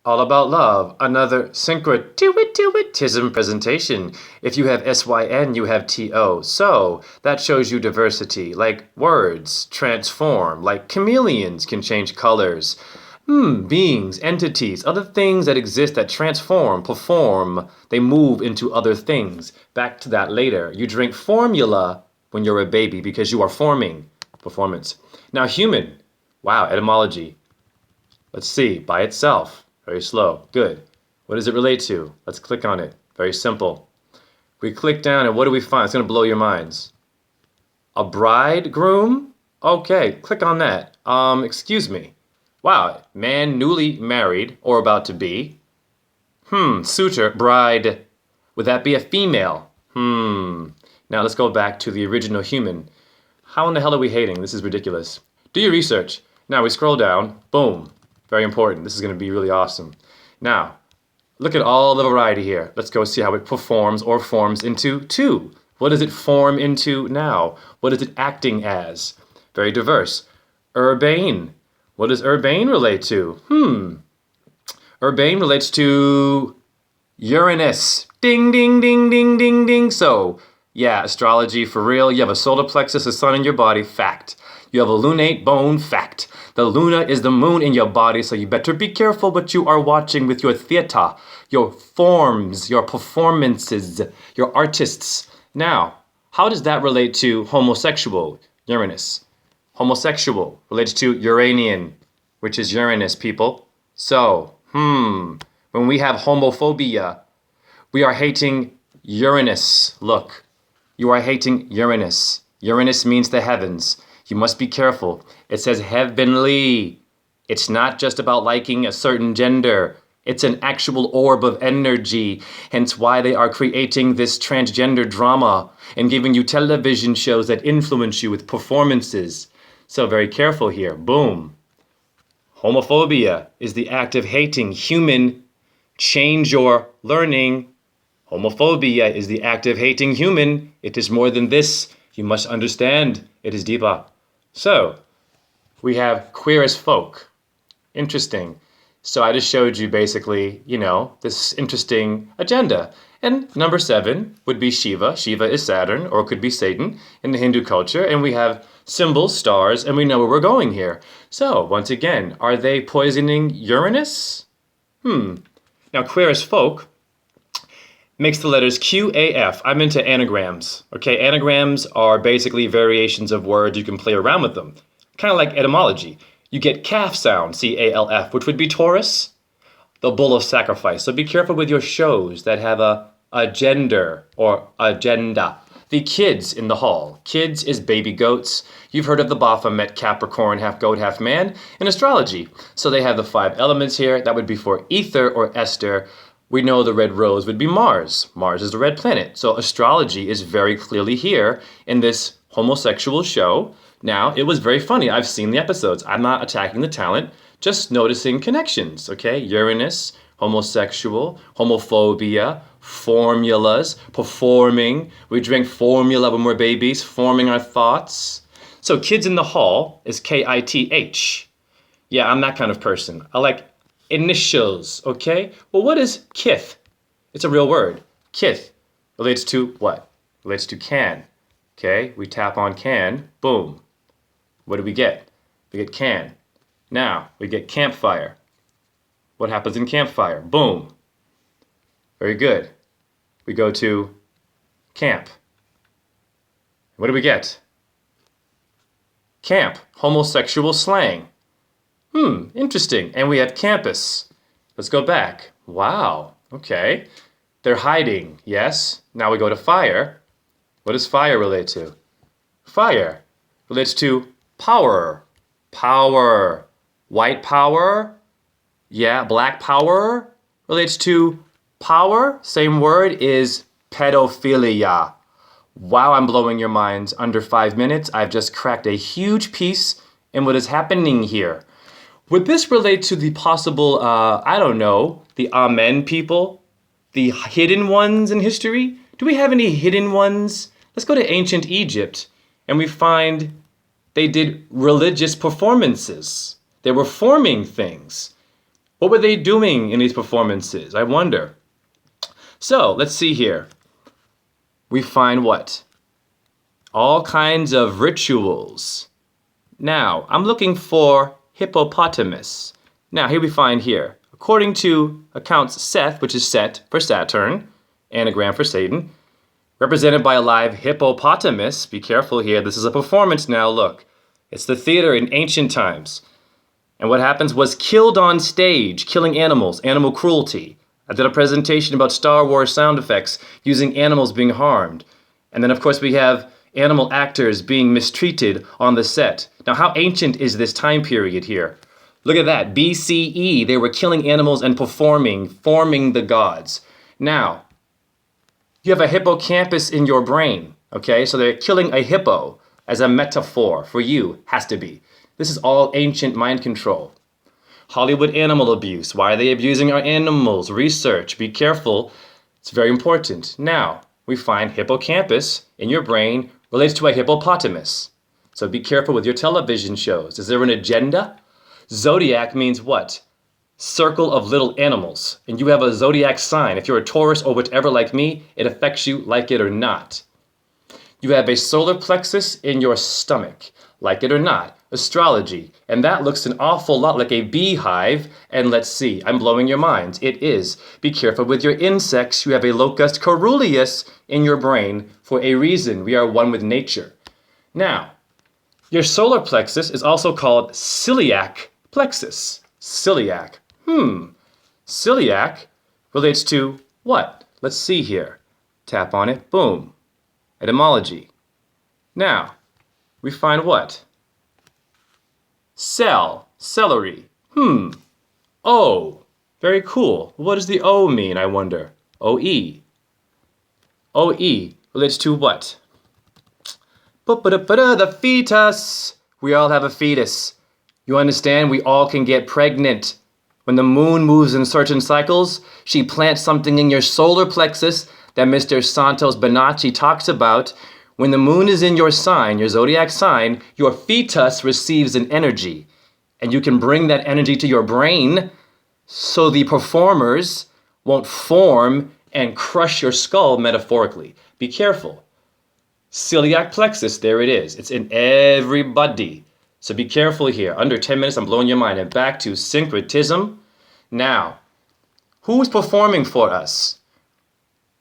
All about love, another Syncretism presentation. If you have SYN, you have TO. So that shows you diversity, like words transform, like chameleons can change colors. Beings, entities, other things that exist that transform, perform, they move into other things. Back to that later. You drink formula when you're a baby because you are forming. Performance. Now human. Wow, etymology. Let's see, by itself. Very slow. Good. What does it relate to? Let's click on it. Very simple. We click down and what do we find? It's going to blow your minds. A bridegroom? Okay, click on that. Excuse me. Wow, man newly married or about to be. Suitor, bride. Would that be a female? Now let's go back to the original human. How in the hell are we hating? This is ridiculous. Do your research. Now we scroll down. Boom. Very important. This is going to be really awesome. Now, look at all the variety here. Let's go see how it performs or forms into two. What does it form into now? What is it acting as? Very diverse. Urbane. What does urbane relate to? Urbane relates to Uranus. Ding, ding, ding, ding, ding, ding. So, yeah, astrology for real. You have a solar plexus, a sun in your body. Fact. You have a lunate bone. Fact. The luna is the moon in your body, so you better be careful what you are watching with your theater, your forms, your performances, your artists. Now, how does that relate to homosexual, Uranus? Homosexual relates to Uranian, which is Uranus, people. So, when we have homophobia, we are hating Uranus. Look, you are hating Uranus. Uranus means the heavens. You must be careful. It says heavenly. It's not just about liking a certain gender. It's an actual orb of energy. Hence why they are creating this transgender drama and giving you television shows that influence you with performances. So very careful here. Boom. Homophobia is the act of hating. Human, change your learning. Homophobia is the act of hating. Human, it is more than this. You must understand. It is deeper. So, we have queer as folk. Interesting. So I just showed you basically, this interesting agenda. And number 7 would be Shiva. Shiva is Saturn, or it could be Satan in the Hindu culture. And we have symbols, stars, and we know where we're going here. So, once again, are they poisoning Uranus? Now, queer as folk makes the letters QAF. I'm into anagrams. Okay, anagrams are basically variations of words. You can play around with them. Kind of like etymology. You get calf sound, CALF, which would be Taurus, the bull of sacrifice. So be careful with your shows that have a gender or agenda. The kids in the hall. Kids is baby goats. You've heard of the Baphomet, Capricorn, half goat, half man, in astrology. So they have the 5 elements here. That would be for ether or Esther. We know the red rose would be Mars. Mars is the red planet. So astrology is very clearly here in this homosexual show. Now, it was very funny. I've seen the episodes. I'm not attacking the talent, just noticing connections, okay? Uranus, homosexual, homophobia, formulas, performing. We drink formula when we're babies, forming our thoughts. So kids in the hall is KITH. Yeah, I'm that kind of person. I like initials, okay? Well, what is kith? It's a real word. Kith relates to what? Relates to can. Okay, we tap on can, boom. What do we get? We get can. Now, we get campfire. What happens in campfire? Boom. Very good. We go to camp. What do we get? Camp, homosexual slang. Interesting. And we have campus. Let's go back. Wow. Okay. They're hiding. Yes. Now we go to fire. What does fire relate to? Fire relates to power. Power. White power. Yeah. Black power relates to power. Same word is pedophilia. Wow, I'm blowing your minds. Under 5 minutes, I've just cracked a huge piece in what is happening here. Would this relate to the possible, the Amen people? The hidden ones in history? Do we have any hidden ones? Let's go to ancient Egypt, and we find they did religious performances. They were forming things. What were they doing in these performances? I wonder. So let's see here. We find what? All kinds of rituals. Now, I'm looking for hippopotamus. Now, here we find here, according to accounts Seth, which is Set for Saturn, anagram for Satan, represented by a live hippopotamus. Be careful here. This is a performance now. Look, it's the theater in ancient times. And what happens was killed on stage, killing animals, animal cruelty. I did a presentation about Star Wars sound effects using animals being harmed. And then, of course, we have animal actors being mistreated on the set. Now, how ancient is this time period here? Look at that, BCE. They were killing animals and forming the gods. Now, you have a hippocampus in your brain, okay? So they're killing a hippo as a metaphor for you, has to be. This is all ancient mind control. Hollywood animal abuse. Why are they abusing our animals? Research. Be careful. It's very important. Now, we find hippocampus in your brain relates to a hippopotamus. So be careful with your television shows. Is there an agenda? Zodiac means what? Circle of little animals. And you have a zodiac sign. If you're a Taurus or whatever like me, it affects you like it or not. You have a solar plexus in your stomach. Like it or not. Astrology. And that looks an awful lot like a beehive. And let's see, I'm blowing your minds. It is. Be careful with your insects. You have a locus coeruleus in your brain for a reason. We are one with nature. Now, your solar plexus is also called celiac plexus. Celiac. Celiac relates to what? Let's see here. Tap on it. Boom. Etymology. Now, we find what? Celery. O. Very cool. What does the O mean, I wonder? O-E. O-E relates to what? The fetus. We all have a fetus. You understand? We all can get pregnant. When the moon moves in certain cycles, she plants something in your solar plexus that Mr. Santos Bonacci talks about. When the moon is in your sign, your zodiac sign, your fetus receives an energy. And you can bring that energy to your brain so the performers won't form and crush your skull metaphorically. Be careful. Celiac plexus, there it is. It's in everybody. So be careful here. Under 10 minutes, I'm blowing your mind. And back to syncretism. Now, who's performing for us?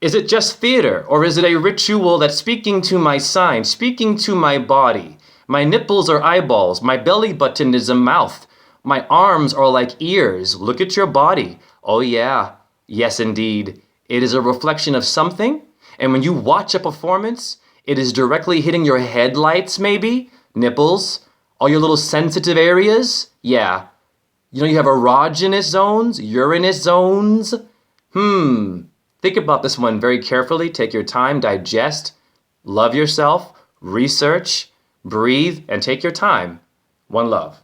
Is it just theater, or is it a ritual that's speaking to my sign, speaking to my body? My nipples are eyeballs, my belly button is a mouth, my arms are like ears. Look at your body. Oh yeah, yes indeed. It is a reflection of something, and when you watch a performance, it is directly hitting your headlights maybe, nipples, all your little sensitive areas. Yeah, you know you have erogenous zones, uranus zones. Think about this one very carefully. Take your time, digest, love yourself, research, breathe, and take your time. One love.